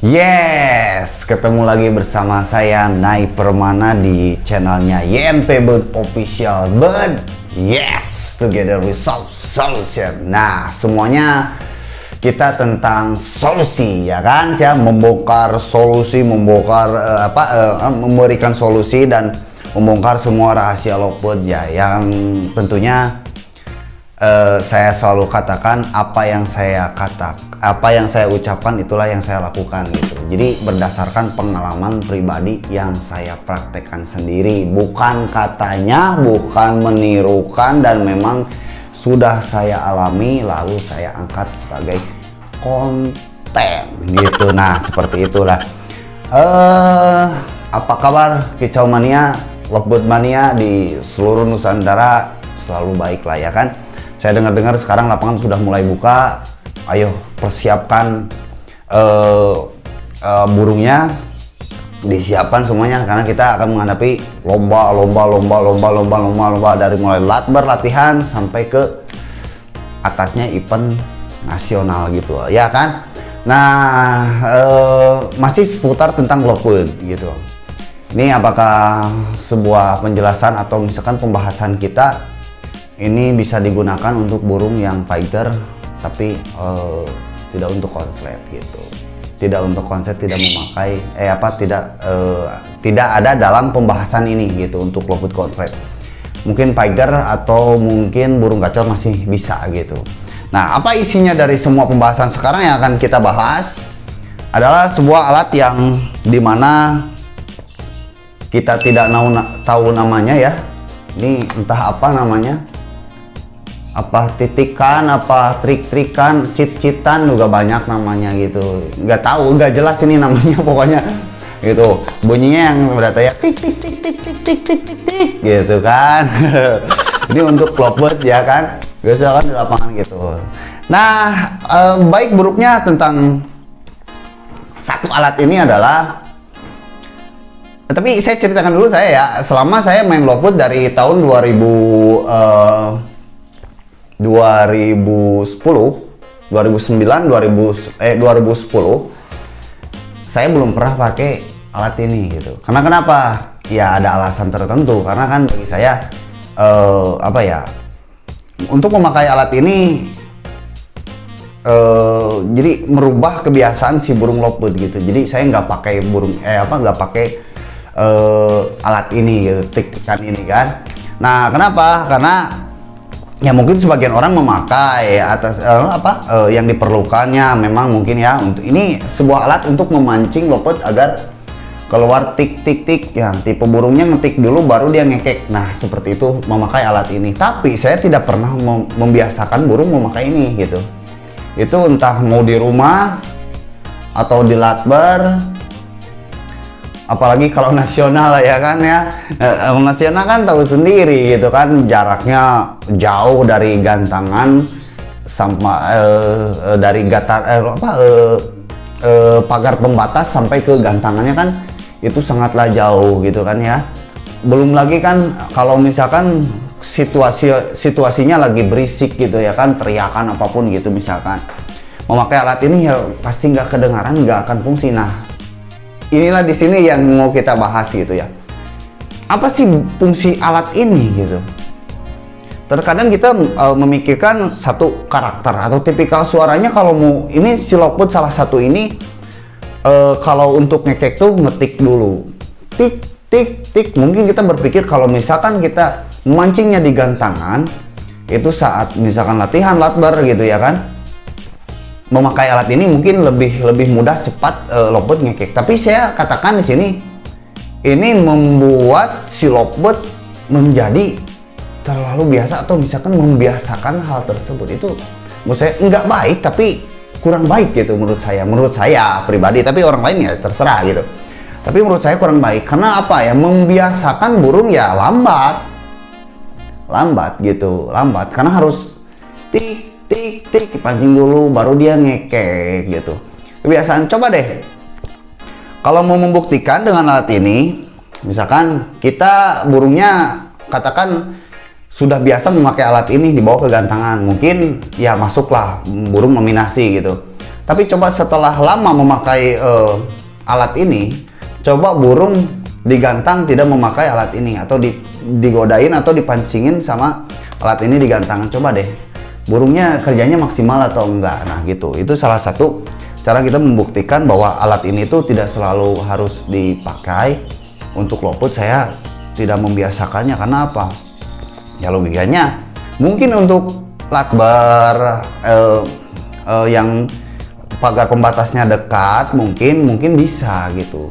Yes, ketemu lagi bersama saya Nai Permana di channelnya YNP Bird Official Bird. Yes, together with solution. Nah, semuanya kita tentang solusi, ya kan? Saya membongkar solusi, memberikan solusi dan membongkar semua rahasia lovebird ya, yang tentunya saya selalu katakan apa yang saya ucapkan itulah yang saya lakukan gitu. Jadi berdasarkan pengalaman pribadi yang saya praktekkan sendiri, bukan katanya, bukan menirukan, dan memang sudah saya alami lalu saya angkat sebagai konten gitu. Nah, seperti itulah. Apa kabar kicau mania, lovebird mania di seluruh Nusantara? Selalu baik lah, ya kan? Saya dengar-dengar sekarang lapangan sudah mulai buka. Ayo persiapkan burungnya, disiapkan semuanya karena kita akan menghadapi lomba dari mulai latbar latihan sampai ke atasnya event nasional gitu, ya kan? Nah, masih seputar tentang lovebird gitu. Ini apakah sebuah penjelasan atau misalkan pembahasan kita ini bisa digunakan untuk burung yang fighter, tapi tidak untuk konslet gitu. Tidak untuk konslet, tidak memakai tidak ada dalam pembahasan ini gitu untuk lovebird konslet. Mungkin fighter atau mungkin burung gacor masih bisa gitu. Nah, apa isinya dari semua pembahasan sekarang yang akan kita bahas adalah sebuah alat yang dimana kita tidak tahu namanya ya. Ini entah apa namanya, apa titikan, apa trik-trikan, cheat-cheatan juga banyak namanya gitu. Nggak tahu, nggak jelas ini namanya pokoknya gitu. Bunyinya yang berarti ya tik tik tik tik tik tik tik tik tik gitu kan. Ini untuk lovebird ya kan, biasa kan di lapangan gitu. Nah, baik buruknya tentang satu alat ini adalah, tapi saya ceritakan dulu saya ya, selama saya main lovebird dari tahun 2010, 2010, saya belum pernah pakai alat ini gitu. Karena kenapa? Ya ada alasan tertentu. Karena kan bagi saya untuk memakai alat ini jadi merubah kebiasaan si burung lovebird gitu. Jadi saya nggak pakai alat ini gitu, tik-tikan ini kan. Nah, kenapa? Karena ya mungkin sebagian orang memakai atas yang diperlukannya memang mungkin ya, untuk ini sebuah alat untuk memancing lovebird agar keluar tik tik tik ya, tipe burungnya ngetik dulu baru dia ngekek. Nah, seperti itu memakai alat ini. Tapi saya tidak pernah membiasakan burung memakai ini gitu. Itu entah mau di rumah atau di latbar, apalagi kalau nasional ya kan ya. Nasional kan tahu sendiri gitu kan, jaraknya jauh dari gantangan sampai dari pagar pembatas sampai ke gantangannya kan itu sangatlah jauh gitu kan ya. Belum lagi kan kalau misalkan situasinya lagi berisik gitu ya kan, teriakan apapun gitu misalkan, memakai alat ini ya pasti nggak kedengaran, nggak akan fungsi. Nah, inilah di sini yang mau kita bahas gitu ya. Apa sih fungsi alat ini gitu? Terkadang kita memikirkan satu karakter atau tipikal suaranya. Kalau mau ini si lovebird salah satu ini, kalau untuk ngekek tuh ngetik dulu, tik tik tik. Mungkin kita berpikir kalau misalkan kita memancingnya di gantangan, itu saat misalkan latihan latbar gitu ya kan, memakai alat ini mungkin lebih mudah, cepat lovebird ngekek. Tapi saya katakan di sini, ini membuat si lovebird menjadi terlalu biasa atau misalkan membiasakan hal tersebut. Itu menurut saya nggak baik, tapi kurang baik gitu menurut saya pribadi. Tapi orang lain ya terserah gitu. Tapi menurut saya kurang baik karena apa ya, membiasakan burung ya lambat gitu, karena harus tik tik tik pancing dulu baru dia ngekek gitu. Kebiasaan. Coba deh kalau mau membuktikan dengan alat ini, misalkan kita burungnya katakan sudah biasa memakai alat ini dibawa ke gantangan, mungkin ya masuklah burung nominasi gitu. Tapi coba setelah lama memakai alat ini, coba burung digantang tidak memakai alat ini, atau digodain atau dipancingin sama alat ini digantang. Coba deh, burungnya kerjanya maksimal atau enggak. Nah gitu, itu salah satu cara kita membuktikan bahwa alat ini tuh tidak selalu harus dipakai untuk loput. Saya tidak membiasakannya karena apa? Ya logikanya mungkin untuk latbar yang pagar pembatasnya dekat mungkin bisa gitu,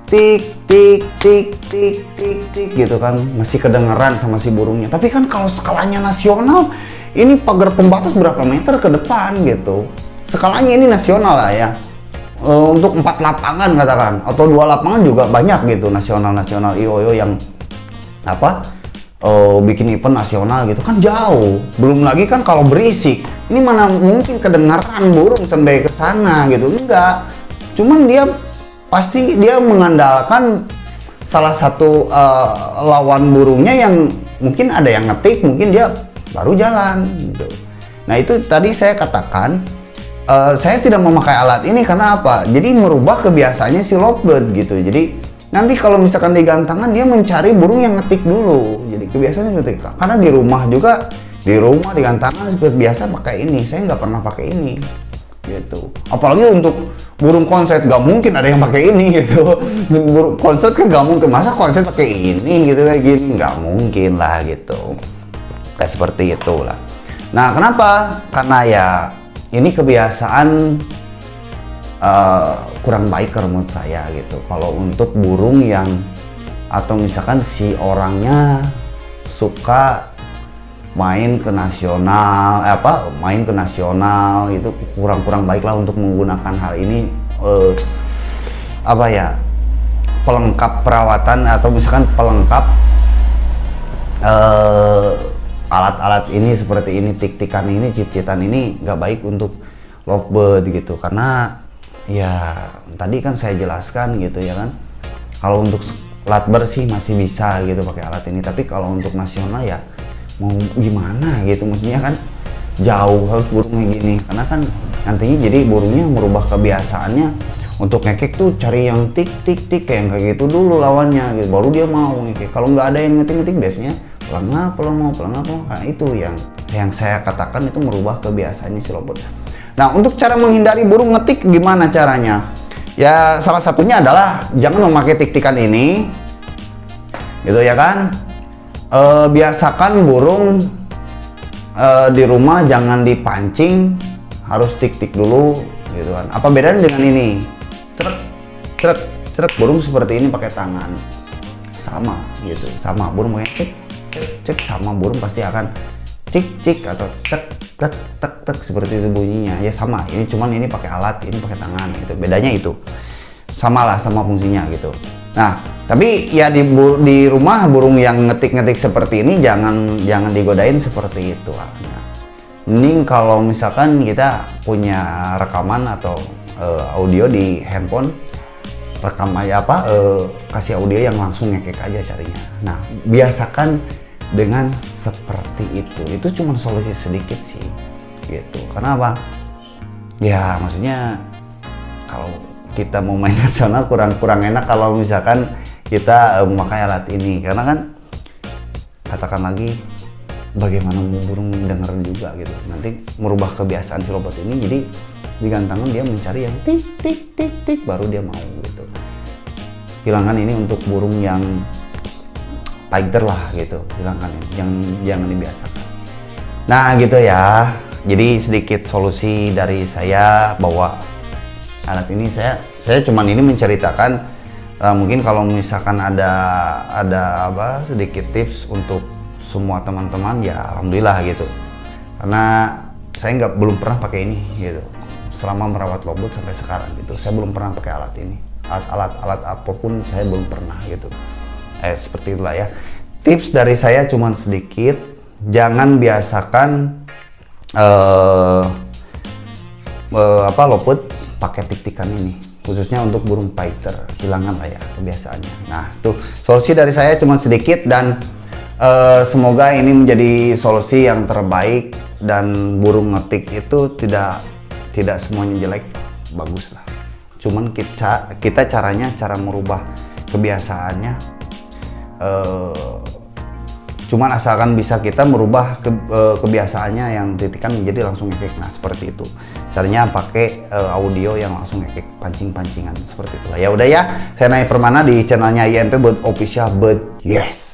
tik tik tik tik tik tik gitu kan, masih kedengeran sama si burungnya. Tapi kan kalau skalanya nasional, ini pagar pembatas berapa meter ke depan gitu, skalanya ini nasional lah ya. Untuk 4 lapangan katakan, atau 2 lapangan juga banyak gitu, nasional IOYO yang apa bikin event nasional gitu kan, jauh. Belum lagi kan kalau berisik, ini mana mungkin kedengaran burung sampai ke sana gitu, enggak. Cuman dia pasti dia mengandalkan salah satu lawan burungnya yang mungkin ada yang ngetik, mungkin dia baru jalan gitu. Nah itu tadi saya katakan, saya tidak memakai alat ini karena apa? Jadi merubah kebiasaannya si lovebird gitu. Jadi nanti kalau misalkan di gantangan dia mencari burung yang ngetik dulu. Jadi kebiasaannya ngetik. Karena di rumah juga, di gantangan seperti biasa pakai ini. Saya nggak pernah pakai ini gitu. Apalagi untuk burung konset, nggak mungkin ada yang pakai ini gitu. Burung konset kan nggak mungkin, masa konset pakai ini gitu kayak gini, nggak mungkin lah gitu. Kayak seperti itulah. Nah kenapa? Karena ya ini kebiasaan kurang baik menurut saya gitu. Kalau untuk burung yang atau misalkan si orangnya suka main ke nasional, main ke nasional itu kurang baik lah untuk menggunakan hal ini, pelengkap perawatan atau misalkan pelengkap alat-alat ini seperti ini, tik-tikan ini, cicitan ini nggak baik untuk lovebird gitu. Karena ya tadi kan saya jelaskan gitu ya kan, kalau untuk latbar sih masih bisa gitu pakai alat ini, tapi kalau untuk nasional ya mau gimana gitu, maksudnya kan jauh, harus burungnya gini. Karena kan nantinya jadi burungnya merubah kebiasaannya untuk ngekek tuh cari yang tik tik tik kayak gitu dulu lawannya gitu, baru dia mau ngekek. Kalau nggak ada yang ngetik biasanya pelengap. Nah itu yang saya katakan, itu merubah kebiasaannya si lovebird. Nah untuk cara menghindari burung ngetik gimana caranya? Ya salah satunya adalah jangan memakai tik-tikan ini gitu ya kan. Biasakan burung di rumah jangan dipancing, harus tik-tik dulu gitu kan. Apa bedanya dengan ini? Cerek burung seperti ini pakai tangan sama gitu, sama burung pakai cek sama burung pasti akan cik atau tek seperti itu bunyinya ya, sama. Ini cuman ini pakai alat, ini pakai tangan gitu, bedanya itu sama fungsinya gitu. Nah tapi ya di rumah burung yang ngetik seperti ini jangan digodain seperti itu. Mending kalau misalkan kita punya rekaman atau audio di handphone, rekam aja kasih audio yang langsung ngekek aja carinya. Nah biasakan dengan seperti itu cuma solusi sedikit sih gitu. Karena apa? Ya maksudnya kalau kita mau main nasional kurang enak kalau misalkan kita memakai alat ini, karena kan katakan lagi bagaimana burung denger juga gitu, nanti merubah kebiasaan si lovebird ini. Jadi di gantangan dia mencari yang tik tik tik tik baru dia mau gitu. Hilangkan ini untuk burung yang fighter lah gitu, hilangkan yang jangan dibiasakan. Nah gitu ya, jadi sedikit solusi dari saya bahwa alat ini saya cuman ini menceritakan, mungkin kalau misalkan ada sedikit tips untuk semua teman-teman ya alhamdulillah gitu. Karena saya belum pernah pakai ini gitu selama merawat lovebird sampai sekarang gitu, saya belum pernah pakai alat ini, alat apapun saya belum pernah gitu. Seperti itulah ya, tips dari saya cuman sedikit. Jangan biasakan lovebird pakai tik-tikan ini, khususnya untuk burung fighter, hilangkan lah ya kebiasaannya. Nah itu solusi dari saya cuma sedikit, dan semoga ini menjadi solusi yang terbaik dan burung ngetik itu tidak tidak semuanya jelek, bagus lah. Cuman kita cara merubah kebiasaannya, cuman asalkan bisa kita merubah kebiasaannya yang titikan menjadi langsung ngekek. Nah seperti itu caranya, pakai audio yang langsung ngekek, pancing-pancingan seperti itulah. Ya udah ya, saya Naya Permana di channelnya INP Bud Official Bud. Yes.